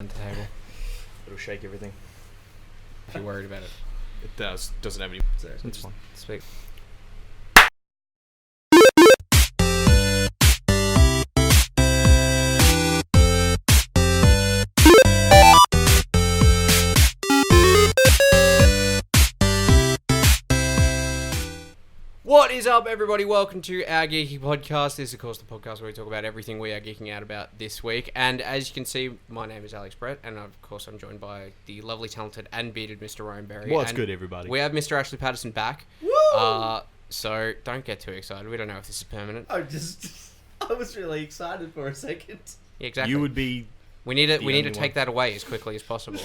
on the table It'll shake everything. if you're worried about it. It does. Doesn't have any. So It's fine. Sweet. What is up, everybody? Welcome to our Geeky podcast. This is, of course, the podcast where we talk about everything we are geeking out about this week. And as you can see, my name is Alex Brett, and of course, I'm joined by the lovely, talented, and bearded Mr. Ryan Berry. What's and good, everybody? we have Mr. Ashley Patterson back. Woo! So don't get too excited. We don't know if this is permanent. I was really excited for a second. Yeah, exactly. You would be. We need to only take one. that away as quickly as possible.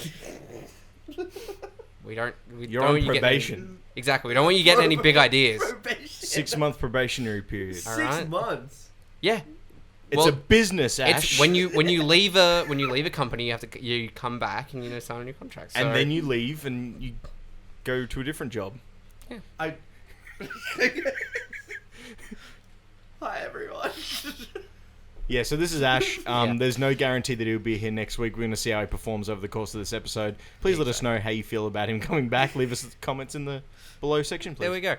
You're don't on want you getting probation. exactly. We don't want you getting any big ideas. Probation. 6-month probationary period. All 6 right. months. Yeah. It's Well, a business, Ash. It's when you leave a company, you come back and sign a new contract. So, and then you leave and you go to a different job. Hi everyone. Yeah, so this is Ash. Yeah. There's no guarantee that he'll be here next week. We're going to see how he performs over the course of this episode. Please let us know how you feel about him coming back. Leave us comments in the below section, please. There we go.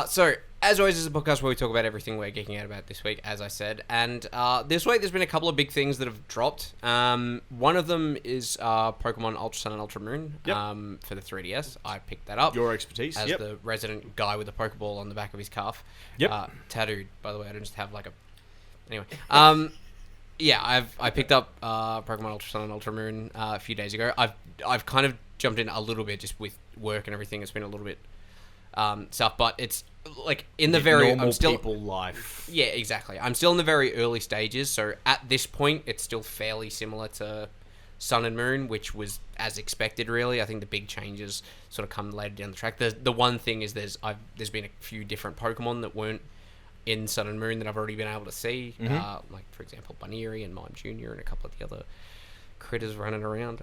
So, as always, this is a podcast where we talk about everything we're geeking out about this week, as I said. And this week, there's been a couple of big things that have dropped. One of them is Pokemon Ultra Sun and Ultra Moon for the 3DS. I picked that up. Your expertise. As the resident guy with a Pokeball on the back of his calf. Yep. Tattooed, by the way. I don't just have like a... Anyway. Yeah, I picked up Pokemon Ultra Sun and Ultra Moon a few days ago. I've kind of jumped in a little bit just with work and everything. It's been a little bit stuff, but it's like in the very normal I'm still people life. Yeah, exactly. I'm still in the very early stages, so at this point, it's still fairly similar to Sun and Moon, which was as expected. Really, I think the big changes sort of come later down the track. The one thing is there's been a few different Pokemon that weren't in Sun and Moon that I've already been able to see, like for example Bunnery and Mime Jr. and a couple of the other critters running around.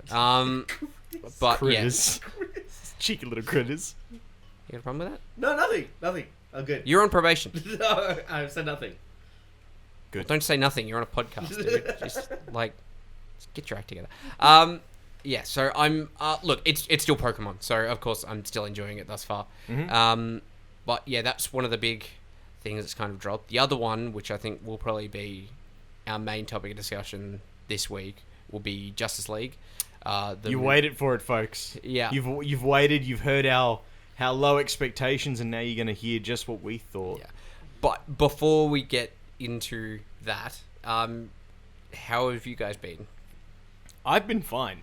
But Critters. Cheeky little critters. yeah, you got a problem with that? No, nothing. I'm good. You're on probation. No, I've said nothing. Good. Don't say nothing. You're on a podcast, dude. Just get your act together. Yeah. So I'm. Look, it's still Pokemon. So of course I'm still enjoying it thus far. But yeah, that's one of the big things that's kind of dropped. The other one, which I think will probably be our main topic of discussion this week, will be Justice League. You waited for it, folks. Yeah. You've waited. You've heard our low expectations, and now you're going to hear just what we thought. Yeah. But before we get into that, how have you guys been? I've been fine.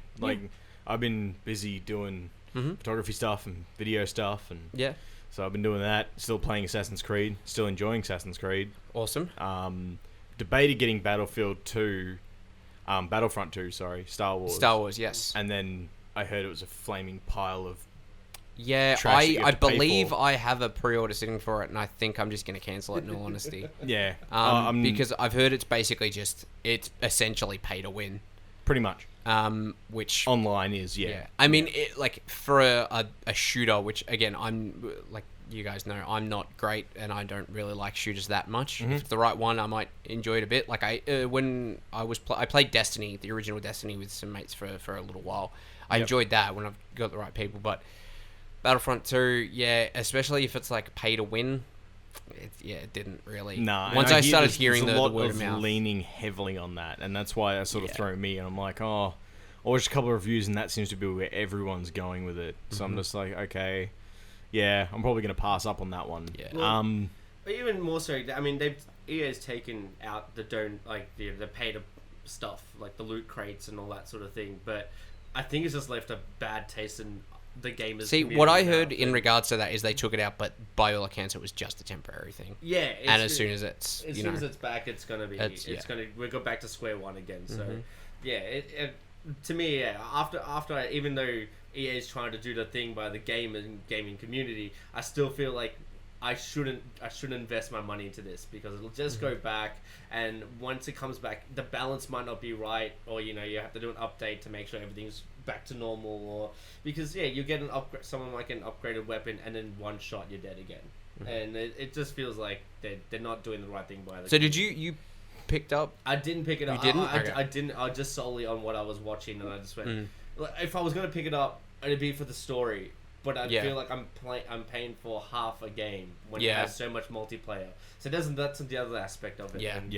I've been busy doing Mm-hmm. photography stuff and video stuff, and Yeah. so I've been doing that. Still playing Assassin's Creed. Still enjoying Assassin's Creed. Awesome. Debated getting Battlefront 2, Star Wars. Star Wars, yes. And then I heard it was a flaming pile of. Yeah, trash that you I have to pay believe for. I have a pre-order sitting for it, and I think I'm just going to cancel it in all honesty. Yeah. Because I've heard it's essentially pay to win. Pretty much. Which Online is, yeah. I mean, for a shooter, which again, I'm like you guys know, I'm not great, and I don't really like shooters that much. If it's the right one, I might enjoy it a bit. Like when I played Destiny, the original Destiny, with some mates for a little while. I enjoyed that when I've got the right people, but Battlefront 2, yeah, especially if it's like pay to win. It didn't really. Nah. Once I started hearing there's the a lot word of mouth, leaning heavily on that, and that's why I sort of throw me, and I'm like, oh, I watched a couple of reviews, and that seems to be where everyone's going with it. So I'm just like, okay, yeah, I'm probably gonna pass up on that one. Yeah. Well, But even more so, I mean, EA's taken out the pay to stuff, like the loot crates and all that sort of thing. But I think it's just left a bad taste in the gamers. See, what I heard in regards to that is they took it out, but by all accounts, it was just a temporary thing. Yeah, And as soon as it's back, it's gonna be. We go back to square one again. So, yeah, to me, yeah. After even though EA is trying to do the thing by the gaming community, I still feel like I shouldn't invest my money into this, because it'll just go back, and once it comes back, the balance might not be right, or you have to do an update to make sure everything's back to normal, or because you get an upgraded weapon, and then one shot you're dead again, and it just feels like they're not doing the right thing by the. So did you picked up? I didn't pick it up. You didn't? I didn't. I was just solely on what I was watching, and I just went. If I was gonna pick it up, it'd be for the story. But I feel like I'm paying for half a game when it has so much multiplayer. So that's the other aspect of it. Yeah. And,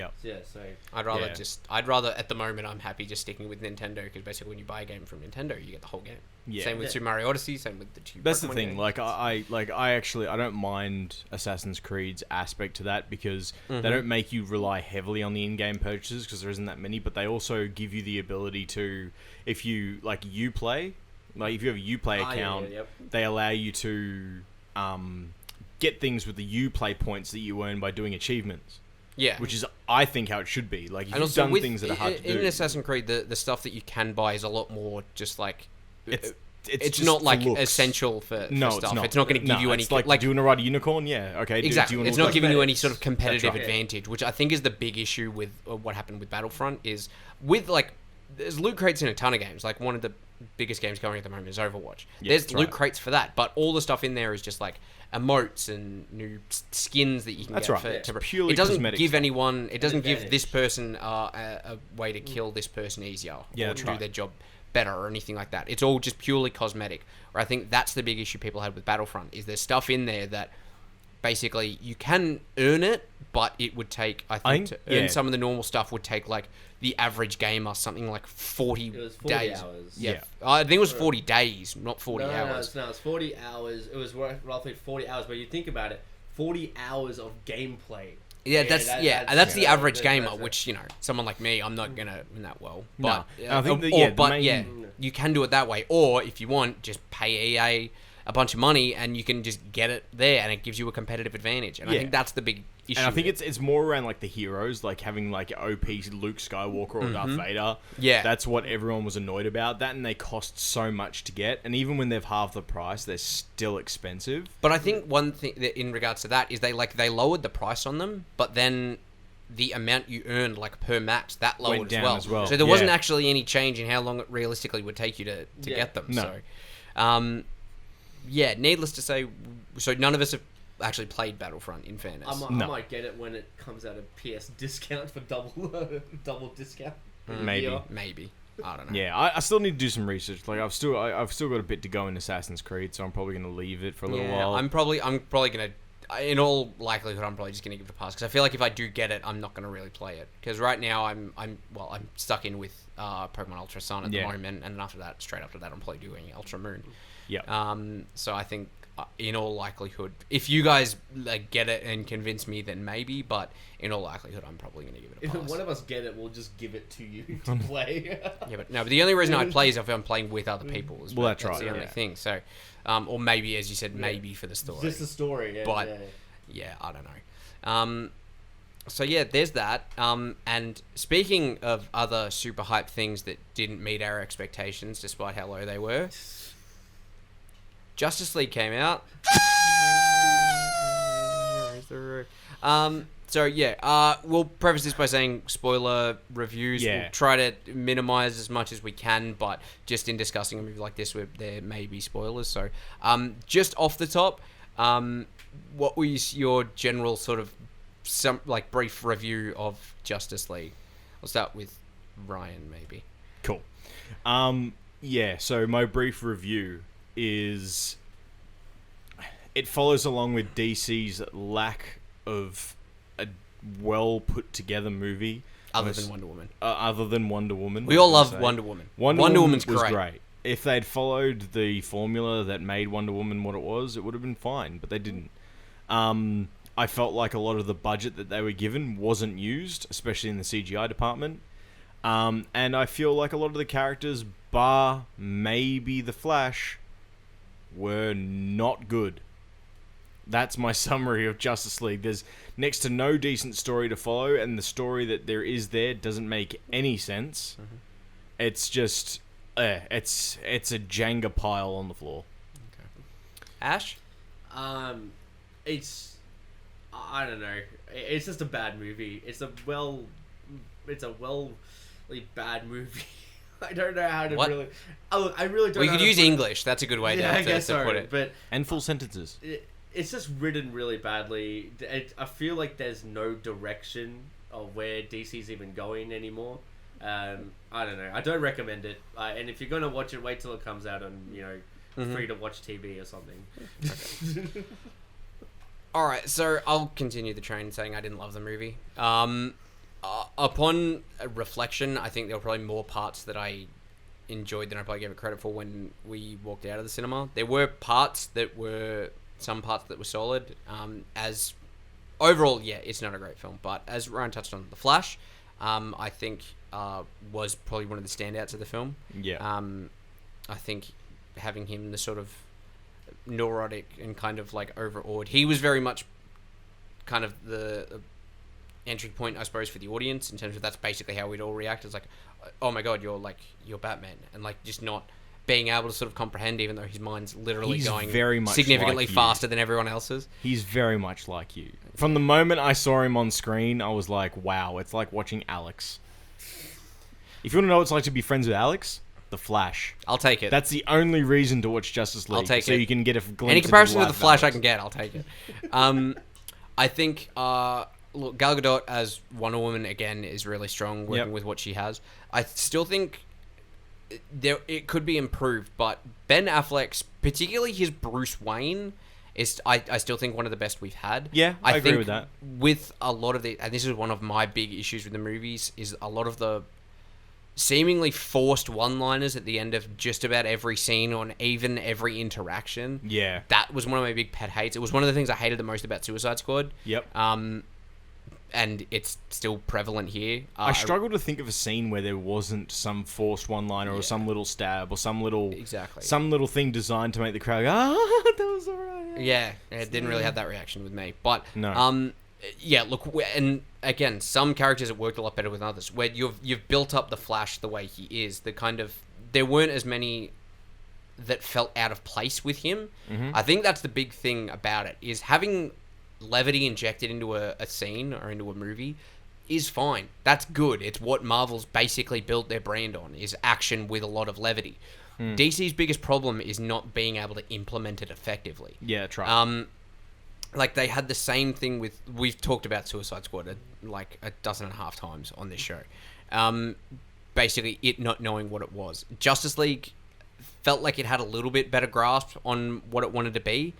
so I'd rather at the moment I'm happy just sticking with Nintendo, because basically when you buy a game from Nintendo, you get the whole game. Yeah. Same with Super Mario Odyssey. Same with the two. That's the Pokemon thing. games. I actually don't mind Assassin's Creed's aspect to that, because they don't make you rely heavily on the in-game purchases, because there isn't that many. But they also give you the ability to, if you Uplay. Like, if you have a Uplay account, they allow you to get things with the Uplay points that you earn by doing achievements. Yeah. Which is, I think, how it should be. Like, if and you've done things that are hard to do. In Assassin's Creed, the stuff that you can buy is a lot more just like... It's just not like looks. Essential for stuff. It's not. It's not going to give you any... It's like, do you want to ride a unicorn? Yeah, okay. Exactly. It's not giving you any sort of competitive right. advantage, which I think is the big issue with what happened with Battlefront, is with, like... There's loot crates in a ton of games. Like, one of the biggest games going at the moment is Overwatch. There's loot crates for that, but all the stuff in there is just like emotes and new skins that you can get. It's purely it doesn't cosmetic give stuff. anyone. It doesn't give this person a way to kill this person easier or to do their job better or anything like that. It's all just purely cosmetic. Or I think that's the big issue people had with Battlefront, is there's stuff in there that basically you can earn it, but it would take, I think to earn some of the normal stuff would take like the average gamer something like 40 days. Hours. Yeah. I think it was 40 days, not 40 hours. No, it's 40 hours. It was roughly 40 hours, but you think about it, 40 hours of gameplay. Yeah, that's the average gamer, which, you know, someone like me, I'm not gonna win that well. But I think you can do it that way, or if you want, just pay EA a bunch of money and you can just get it there, and it gives you a competitive advantage. And I think that's the big issue. And I think it's more around like the heroes, like having like OP Luke Skywalker or Darth Vader. Yeah, that's what everyone was annoyed about. That, and they cost so much to get, and even when they've halved the price, they're still expensive. But I think one thing that in regards to that is they lowered the price on them, but then the amount you earned like per match that lowered went down as well. So there wasn't actually any change in how long it realistically would take you to get them. No. So, needless to say, so none of us have actually played Battlefront, in fairness. I might get it when it comes out of PS discount for double discount. Maybe. I don't know. Yeah, I still need to do some research. Like, I've still got a bit to go in Assassin's Creed, so I'm probably going to leave it for a little while. I'm probably going to, in all likelihood, I'm probably just going to give it a pass, because I feel like if I do get it, I'm not going to really play it. Because right now I'm stuck in with Pokemon Ultra Sun at the moment, and then straight after that, I'm probably doing Ultra Moon. Yeah. So I think, in all likelihood, if you guys like get it and convince me, then maybe. But in all likelihood, I'm probably going to give it a pass. If one of us get it, we'll just give it to you to play. But the only reason I play is if I'm playing with other people. That's right. That's the only thing. So, or maybe, as you said, maybe for the story. Just the story. I don't know. So yeah, there's that. And speaking of other super hype things that didn't meet our expectations, despite how low they were. Justice League came out. We'll preface this by saying spoiler reviews. Yeah. We'll try to minimize as much as we can, but just in discussing a movie like this, there may be spoilers. So, just off the top, what was your general sort of brief review of Justice League? I'll start with Ryan, maybe. Cool. So my brief review is, it follows along with DC's lack of a well put together movie. Other than Wonder Woman. We all love Wonder Woman. Wonder Woman's was great. If they'd followed the formula that made Wonder Woman what it was, it would have been fine, but they didn't. I felt like a lot of the budget that they were given wasn't used, especially in the CGI department. And I feel like a lot of the characters, bar maybe the Flash, were not good. That's my summary of Justice League. There's next to no decent story to follow, and the story that there is there doesn't make any sense. Mm-hmm. It's just, it's a Jenga pile on the floor. Okay. Ash? It's, I don't know. It's just a bad movie. It's a bad movie. I don't know how to really. I really don't. We could use English. That's a good way to put it. But and full sentences. It's just written really badly. I feel like there's no direction of where DC's even going anymore. I don't know. I don't recommend it. And if you're gonna watch it, wait till it comes out on free to watch TV or something. Okay. All right, so I'll continue the train saying I didn't love the movie. Upon reflection, I think there were probably more parts that I enjoyed than I probably gave it credit for when we walked out of the cinema. There were some parts that were solid. As overall, yeah, it's not a great film, but as Ryan touched on, The Flash, I think was probably one of the standouts of the film. Yeah. I think having him the sort of neurotic and kind of like overawed, he was very much kind of the entry point, I suppose, for the audience in terms of that's basically how we'd all react. It's like, oh my god, you're Batman, and like just not being able to sort of comprehend, even though his mind's literally going very much significantly like faster than everyone else's. He's very much like you. From the moment I saw him on screen, I was like, wow, it's like watching Alex. If you want to know what it's like to be friends with Alex, The Flash. I'll take it. That's the only reason to watch Justice League. I'll take so it. You can get a glimpse. Any comparison into to The Flash I Alex. can get, I'll take it. I think look, Gal Gadot as Wonder Woman again is really strong, working with what she has. I still think it could be improved, but Ben Affleck's, particularly his Bruce Wayne, is I still think one of the best we've had. Yeah, I agree think with that. With a lot of the, and this is one of my big issues with the movies, is a lot of the seemingly forced one-liners at the end of just about every scene or even every interaction. Yeah. That was one of my big pet hates. It was one of the things I hated the most about Suicide Squad. Yep. And it's still prevalent here. I struggle to think of a scene where there wasn't some forced one-liner or some little stab or some little thing designed to make the crowd go, that was alright. Yeah, it didn't really have that reaction with me. But no. Yeah, look, and again, some characters it worked a lot better with others. Where you've built up the Flash the way he is, there weren't as many that felt out of place with him. Mm-hmm. I think that's the big thing about it, is having levity injected into a scene or into a movie is fine. That's good. It's what Marvel's basically built their brand on, is action with a lot of levity. DC's biggest problem is not being able to implement it effectively. Yeah, try. Like, they had the same thing with... We've talked about Suicide Squad like a dozen and a half times on this show. Basically, it not knowing what it was. Justice League felt like it had a little bit better grasp on what it wanted to be.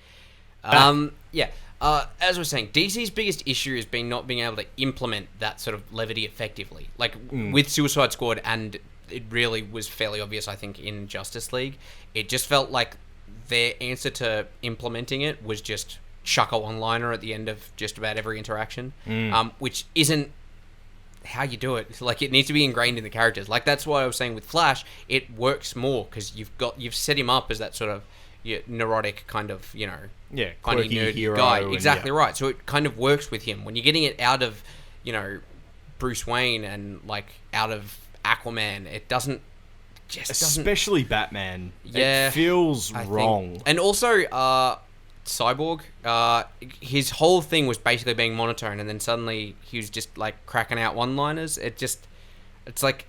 Yeah. As we're saying, DC's biggest issue has been not being able to implement that sort of levity effectively. Like, with Suicide Squad, and it really was fairly obvious, I think, in Justice League, it just felt like their answer to implementing it was just chuck a one-liner at the end of just about every interaction, which isn't how you do it. Like, it needs to be ingrained in the characters. Like, that's why I was saying with Flash, it works more because you've set him up as that sort of neurotic kind of, funny nerdy hero guy. Exactly right. So it kind of works with him. When you're getting it out of, Bruce Wayne and like out of Aquaman, it doesn't. Especially Batman. Yeah, it feels wrong. And also, Cyborg, his whole thing was basically being monotone, and then suddenly he was just like cracking out one-liners. It's like,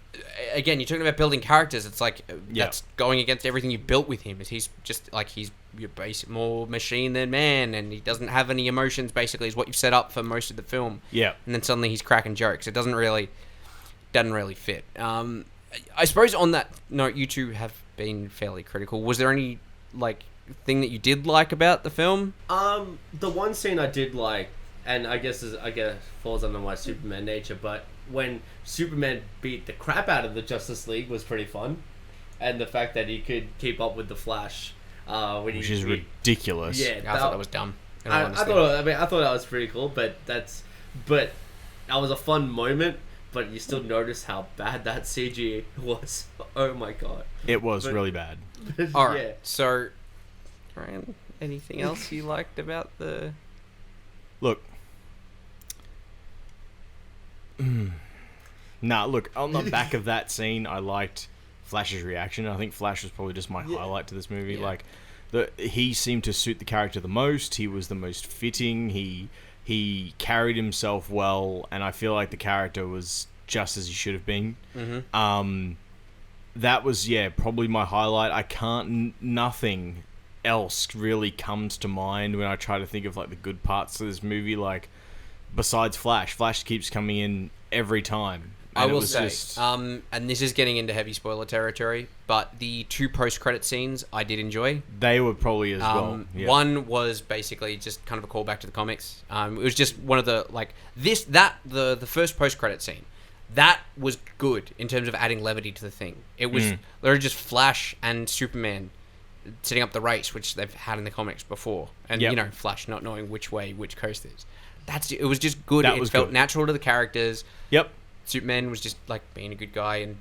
again, you're talking about building characters. It's like that's going against everything you built with him. Is he's just like your basic more machine than man, and he doesn't have any emotions. Basically, is what you've set up for most of the film. Yeah, and then suddenly he's cracking jokes. It doesn't really fit. I suppose on that note, you two have been fairly critical. Was there any thing that you did like about the film? The one scene I did like, and I guess falls under my Superman nature, but when Superman beat the crap out of the Justice League was pretty fun, and the fact that he could keep up with the Flash, which is ridiculous. Yeah, I thought that was dumb. I thought that was pretty cool, but that was a fun moment. But you still notice how bad that CG was. Oh my god, it was really bad. All right, so Ryan, anything else you liked about the... Look. Look, on the back of that scene, I liked Flash's reaction. I think Flash was probably just my highlight to this movie. Yeah. He seemed to suit the character the most. He was the most fitting. He carried himself well, and I feel like the character was just as he should have been. Mm-hmm. That was, probably my highlight. Nothing else really comes to mind when I try to think of the good parts of this movie, besides Flash. Flash keeps coming in every time. I And it will was say, just- and this is getting into heavy spoiler territory, but the 2 post-credit scenes I did enjoy. they were probably as well. Yeah. One was basically just kind of a callback to the comics. It was just one of the the first post-credit scene. That was good in terms of adding levity to the thing. It was literally just Flash and Superman setting up the race, which they've had in the comics before, and Yep. Flash not knowing which way which coast is. It was just good. That It was felt good. natural to the characters. Yep. Superman was just like being a good guy, and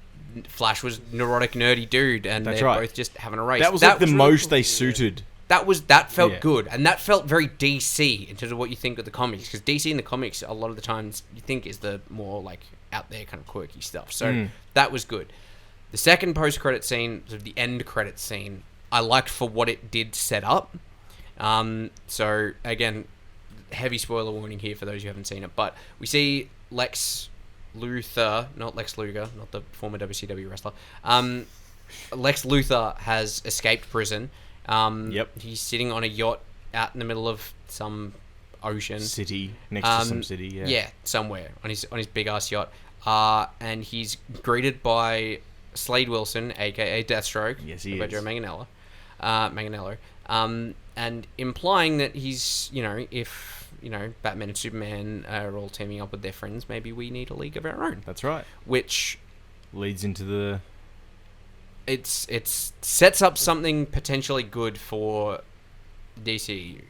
Flash was neurotic, nerdy dude, and That's they're right. both just having a race. That was like the really most cool. they suited. That felt Yeah. good, and that felt very DC in terms of what you think of the comics, because DC in the comics a lot of the times you think is the more like out there kind of quirky stuff. So that was good. The second post credit scene, sort of the end credit scene, I liked for what it did set up. So again, heavy spoiler warning here for those who haven't seen it, but we see Lex Luthor, not Lex Luger, not the former WCW wrestler. Lex Luthor has escaped prison. Yep. He's sitting on a yacht out in the middle of some ocean. City, next to some city, yeah. Yeah, somewhere on his big ass yacht. And he's greeted by Slade Wilson, aka Deathstroke, Yes, he by is. Joe Manganiello. And implying that he's, if Batman and Superman are all teaming up with their friends, maybe we need a league of our own. That's right. Which Leads into the... it's sets up something potentially good for DCU.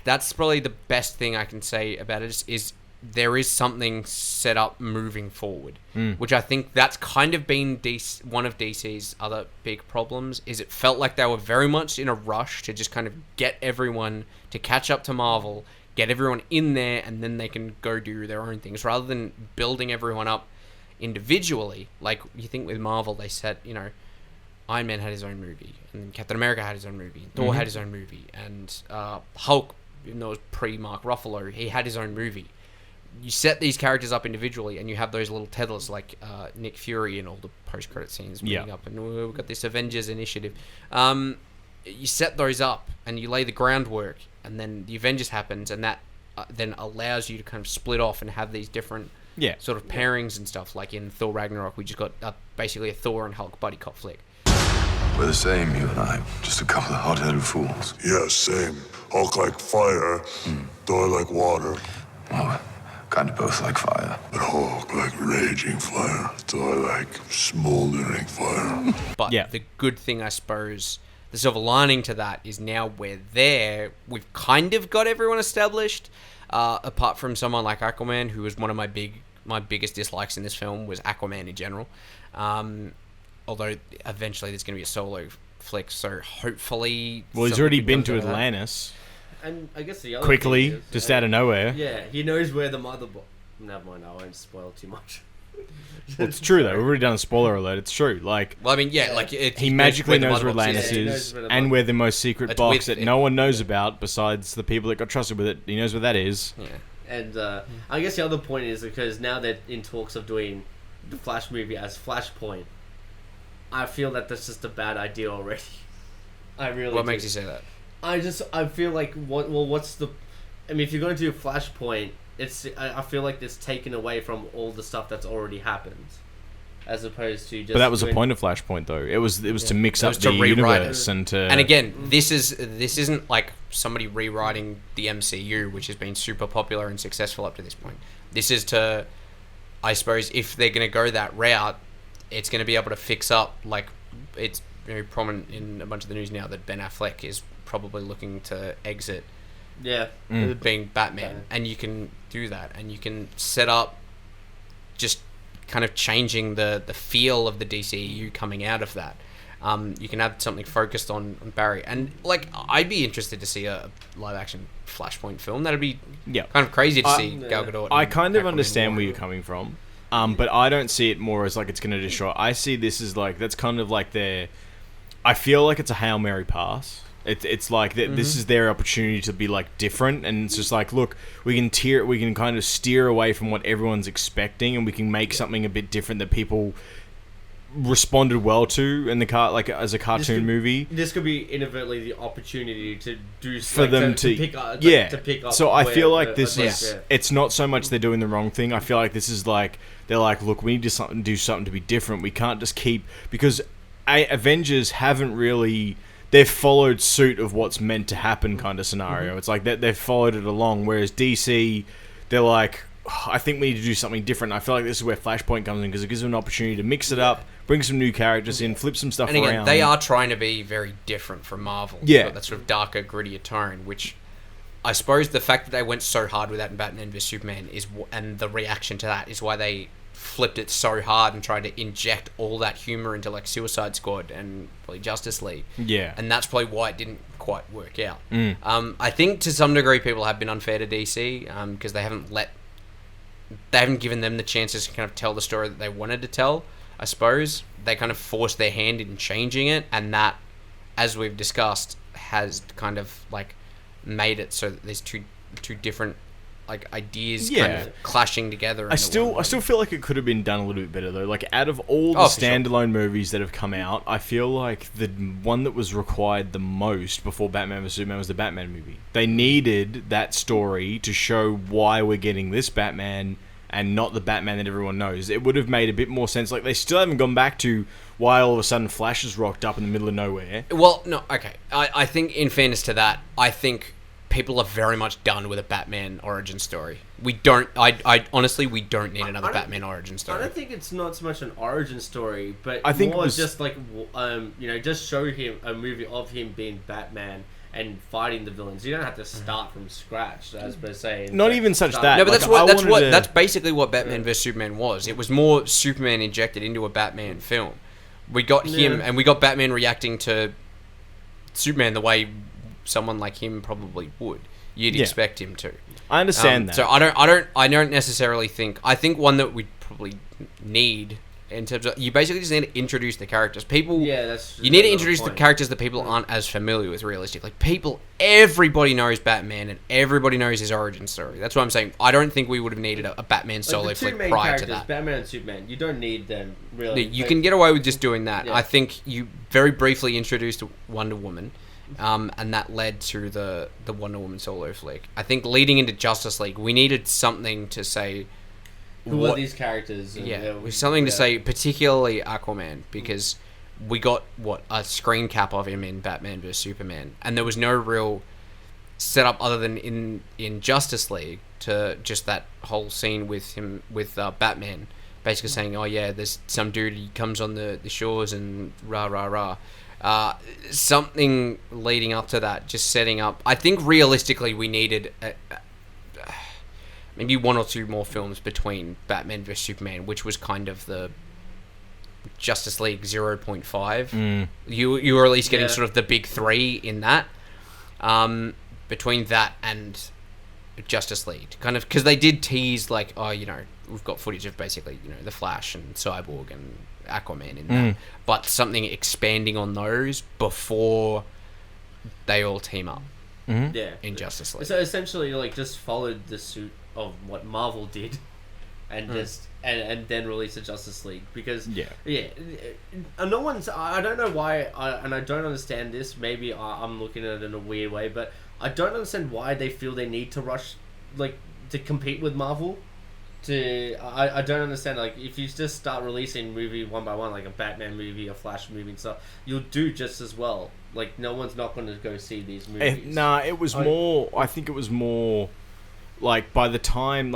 That's probably the best thing I can say about it is there is something set up moving forward, which I think that's kind of been one of DC's other big problems. Is it felt like they were very much in a rush to just kind of get everyone to catch up to Marvel, get everyone in there, and then they can go do their own things rather than building everyone up individually. Like you think with Marvel, they said, Iron Man had his own movie, and Captain America had his own movie, and Thor had his own movie, and Hulk, even though it was pre-Mark Ruffalo, he had his own movie. You set these characters up individually, and you have those little tetherers like Nick Fury and all the post-credit scenes meeting up, and we've got this Avengers initiative. You set those up, and you lay the groundwork, and then the Avengers happens, and that then allows you to kind of split off and have these different sort of pairings and stuff. Like in Thor Ragnarok, we just got basically a Thor and Hulk buddy cop flick. We're the same, you and I. Just a couple of hot-headed fools. Yeah, same. Hulk like fire, Thor like water, Well, kind of both like fire. but Hulk like raging fire, Thor like smoldering fire. But the good thing, I suppose, the silver lining to that is now we're there. We've kind of got everyone established, apart from someone like Aquaman, who was one of my biggest dislikes in this film was Aquaman in general. Although eventually there's going to be a solo flick, so hopefully... Well, he's something already good been comes to out of that. Atlantis. And I guess the other Quickly, thing is, just out of nowhere. Yeah, he knows where the mother... Never mind, I won't spoil too much. Well, it's true, though. We've already done a spoiler alert. It's true. Like, Well, I mean, he magically knows where Mother Box Atlantis Yeah, he knows is, where the and mother- where the most secret It's box with that it. no one knows about besides the people that got trusted with it. He knows where that is. Yeah. And I guess the other point is because now they're in talks of doing the Flash movie as Flashpoint, I feel that that's just a bad idea already. I really What do. makes you say that? I feel like what's the... I mean, if you're going to do Flashpoint, I feel like it's taken away from all the stuff that's already happened, as opposed to just... But that was the doing- point of Flashpoint, though. It was to mix It up was to the rewrite universe it. and to... And again, this isn't like somebody rewriting the MCU, which has been super popular and successful up to this point. This is to, I suppose, if they're going to go that route, it's going to be able to fix up, like, it's very prominent in a bunch of the news now that Ben Affleck is probably looking to exit Yeah. being Batman, and you can do that, and you can set up just kind of changing the feel of the DCEU coming out of that. You can have something focused on Barry, and like I'd be interested to see a live action Flashpoint film. That'd be kind of crazy to see Gal Gadot. I and kind of Aquaman understand war. where you're coming from, but I don't see it more as like it's going to destroy. I see this as like that's kind of like their. I feel like it's a Hail Mary pass. It's like this is their opportunity to be like different, and it's just like, look, we can kind of steer away from what everyone's expecting, and we can make something a bit different that people responded well to in the as a cartoon movie. This could be inadvertently the opportunity to do for them to pick up. Yeah. To pick up. So I feel like this is. is. It's not so much they're doing the wrong thing. I feel like this is like they're like, look, we need to do something to be different. We can't just keep because Avengers haven't really. They've followed suit of what's meant to happen kind of scenario. It's like they've followed it along. Whereas DC, they're like, I think we need to do something different. I feel like this is where Flashpoint comes in because it gives them an opportunity to mix it up, bring some new characters in, flip some stuff and again, around. they are trying to be very different from Marvel. Yeah. That sort of darker, grittier tone, which I suppose the fact that they went so hard with that in Batman vs Superman and the reaction to that is why they flipped it so hard and tried to inject all that humor into like Suicide Squad and probably Justice League. Yeah. And that's probably why it didn't quite work out. I think to some degree people have been unfair to DC because they haven't given them the chances to kind of tell the story that they wanted to tell, I suppose. They kind of forced their hand in changing it, and that, as we've discussed, has kind of like made it so that there's two different like ideas kind of clashing together. I still feel like it could have been done a little bit better though. Like out of all the standalone movies that have come out, I feel like the one that was required the most before Batman vs Superman was the Batman movie. They needed that story to show why we're getting this Batman and not the Batman that everyone knows. It would have made a bit more sense. Like they still haven't gone back to why all of a sudden Flash has rocked up in the middle of nowhere. Well, no, okay. I think in fairness to that, I think people are very much done with a Batman origin story. We don't. I honestly, we don't need another Batman origin story. I don't think it's not so much an origin story, but I think more it was just like just show him a movie of him being Batman and fighting the villains. You don't have to start from scratch, as per se. Not even such that. No, but like, that's basically what Batman vs Superman was. It was more Superman injected into a Batman film. We got him, and we got Batman reacting to Superman the way someone like him probably would. You'd expect him to. I understand that. So I don't necessarily think. I think one that we probably need in terms of you basically just need to introduce the characters. People. You need to introduce the characters that people aren't as familiar with. Realistically, everybody knows Batman and everybody knows his origin story. That's what I'm saying. I don't think we would have needed a Batman solo flick prior to that. Batman and Superman. You don't need them really. You can get away with just doing that. Yeah. I think you very briefly introduced Wonder Woman. And that led to the Wonder Woman solo flick. I think leading into Justice League, we needed something to say. Who are these characters? And, something to say, particularly Aquaman, because we got a screen cap of him in Batman vs Superman, and there was no real setup other than in Justice League to just that whole scene with him with Batman, basically saying, "Oh yeah, there's some dude he comes on the shores and rah rah rah." Something leading up to that, just setting up. I think realistically we needed maybe one or two more films between Batman vs Superman, which was kind of the Justice League 0.5. You were at least getting sort of the big three in that. Between that and Justice League, kind of, because they did tease like, we've got footage of basically the Flash and Cyborg and Aquaman in that, but something expanding on those before they all team up. In Justice League. So essentially, like, just followed the suit of what Marvel did, and and then release a Justice League because no one's. I don't know why, and I don't understand this. Maybe I'm looking at it in a weird way, but I don't understand why they feel they need to rush, like, to compete with Marvel. I don't understand, like, if you just start releasing movie one by one, like a Batman movie, a Flash movie and stuff, you'll do just as well. Like, no one's not going to go see these movies. I think it was more like by the time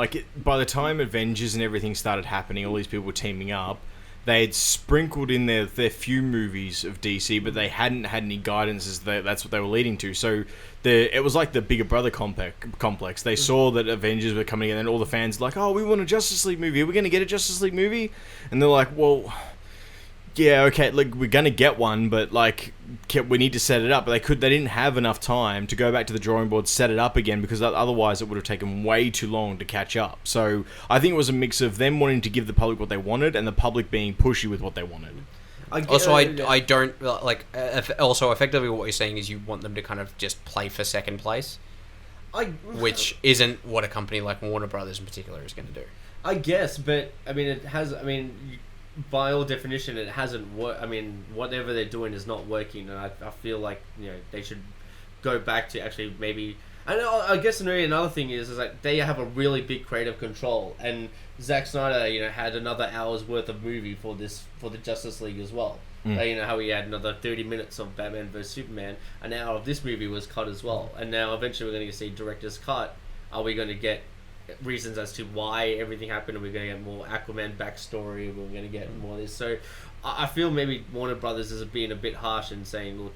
Avengers and everything started happening, all these people were teaming up, they had sprinkled in their few movies of DC, but they hadn't had any guidance as that's what they were leading to. So it was like the bigger brother complex. They saw that Avengers were coming in, and all the fans were like, "Oh, we want a Justice League movie. Are we going to get a Justice League movie?" And they're like, "Well, yeah, okay, like, we're going to get one, but like we need to set it up." But they didn't have enough time to go back to the drawing board, set it up again, because otherwise it would have taken way too long to catch up. So I think it was a mix of them wanting to give the public what they wanted and the public being pushy with what they wanted. I don't like. Also, effectively, what you're saying is you want them to kind of just play for second place, which isn't what a company like Warner Brothers in particular is going to do. I guess, but I mean, it has. I mean, by all definition, it hasn't worked. I mean, whatever they're doing is not working, and I feel like they should go back to actually maybe. And I guess another thing is like they have a really big creative control, and Zack Snyder, had another hour's worth of movie for the Justice League as well. How he had another 30 minutes of Batman vs Superman. An hour of this movie was cut as well, and now eventually we're going to see director's cut. Are we going to get reasons as to why everything happened? Are we going to get more Aquaman backstory? We're going to get more of this. So I feel maybe Warner Brothers is being a bit harsh in saying, look,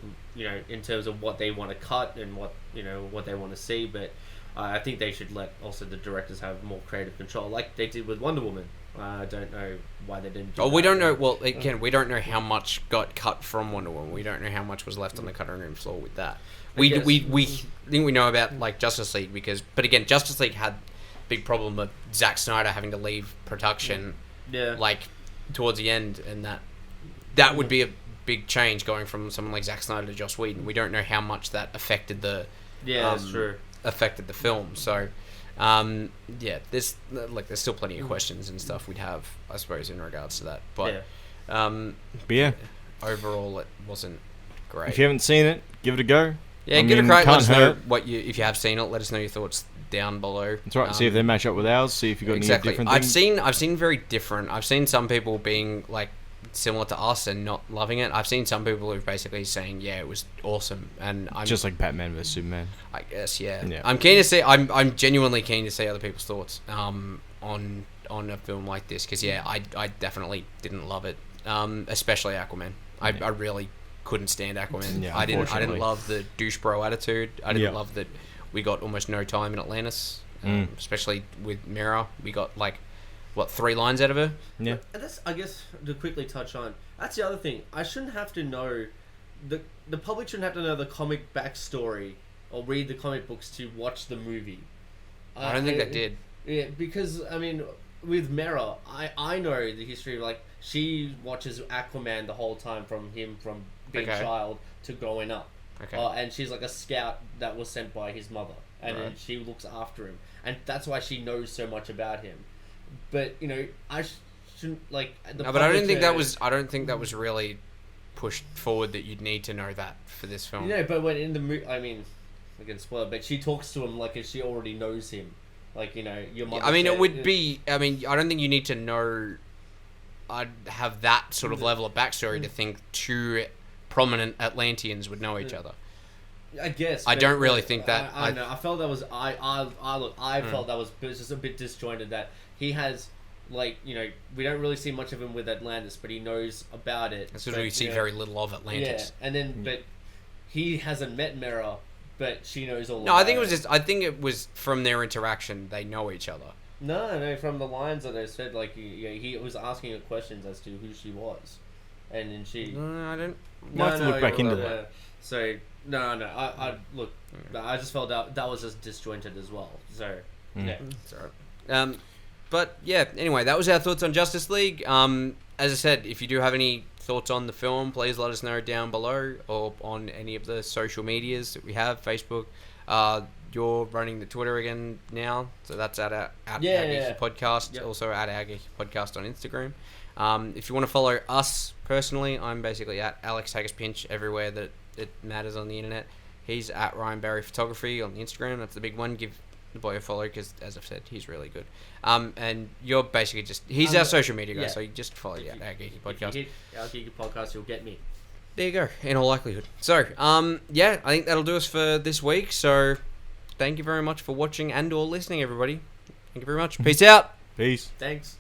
in terms of what they want to cut and what they want to see, but I think they should let also the directors have more creative control, like they did with Wonder Woman. I don't know why they didn't do that. We don't know. Well, again, we don't know how much got cut from Wonder Woman. We don't know how much was left on the cutting room floor with that. We think we know about like Justice League but again, Justice League had big problem with Zack Snyder having to leave production, like towards the end, and that would be a big change going from someone like Zack Snyder to Joss Whedon. We don't know how much that affected the that's true. Affected the film. So there's still plenty of questions and stuff we'd have, I suppose, in regards to that. But overall, it wasn't great. If you haven't seen it, give it a go. Yeah, give it a crack. Let us know if you have seen it. Let us know your thoughts down below. That's right. See if they match up with ours. See if you got any different things. I've seen very different. I've seen some people being like similar to us and not loving it. I've seen some people who've basically saying, yeah, it was awesome, and I'm just like Batman vs Superman. I guess, yeah. I'm keen to see. I'm genuinely keen to see other people's thoughts on a film like this, because I definitely didn't love it, especially Aquaman. I really couldn't stand Aquaman. Yeah, I didn't love the douche bro attitude. I didn't love that we got almost no time in Atlantis, especially with Mera. We got 3 lines out of her? Yeah. And that's, I guess, to quickly touch on, that's the other thing. I shouldn't have to know, the public shouldn't have to know the comic backstory or read the comic books to watch the movie. I don't think they did. Yeah, because, I mean, with Mera, I know the history of, she watches Aquaman the whole time from being a child to growing up. Okay. And she's like a scout that was sent by his mother. And then she looks after him. And that's why she knows so much about him. But I shouldn't but I don't think that was really pushed forward that you'd need to know that for this film. But when in the movie, I mean, I can spoil it, but she talks to him like if she already knows him, your mother. I mean, it would be. I mean, I don't think you need to know. I'd have that sort of level of backstory to think 2 prominent Atlanteans would know each other. I guess. I don't really think that. I don't know. I felt that was. I felt that was just a bit disjointed. That he has, we don't really see much of him with Atlantis, but he knows about it. That's because we see very little of Atlantis. Yeah, and then but he hasn't met Mera, but she knows all. No, I think it was just. I think it was from their interaction. They know each other. No, from the lines that they said, he was asking her questions as to who she was, and then she. I don't. Might have to look back into that. So no. I look. I just felt that was just disjointed as well. So yeah, sorry. But yeah. Anyway, that was our thoughts on Justice League. As I said, if you do have any thoughts on the film, please let us know down below or on any of the social medias that we have. Facebook. You're running the Twitter again now, so that's at Our Geeky Podcast. Yep. Also at Our Geeky Podcast on Instagram. If you want to follow us personally, I'm basically at Alex Haggis Pinch everywhere that it matters on the internet. He's at Ryan Barry Photography on the Instagram. That's the big one. Give the boy a follow because, as I've said, he's really good. And you're basically he's our social media guy, so you just follow Our Geeky Podcast. If you hit Our Geeky Podcast, you'll get me. There you go, in all likelihood. So, I think that'll do us for this week. So, thank you very much for watching and or listening, everybody. Thank you very much. Peace out. Peace. Thanks.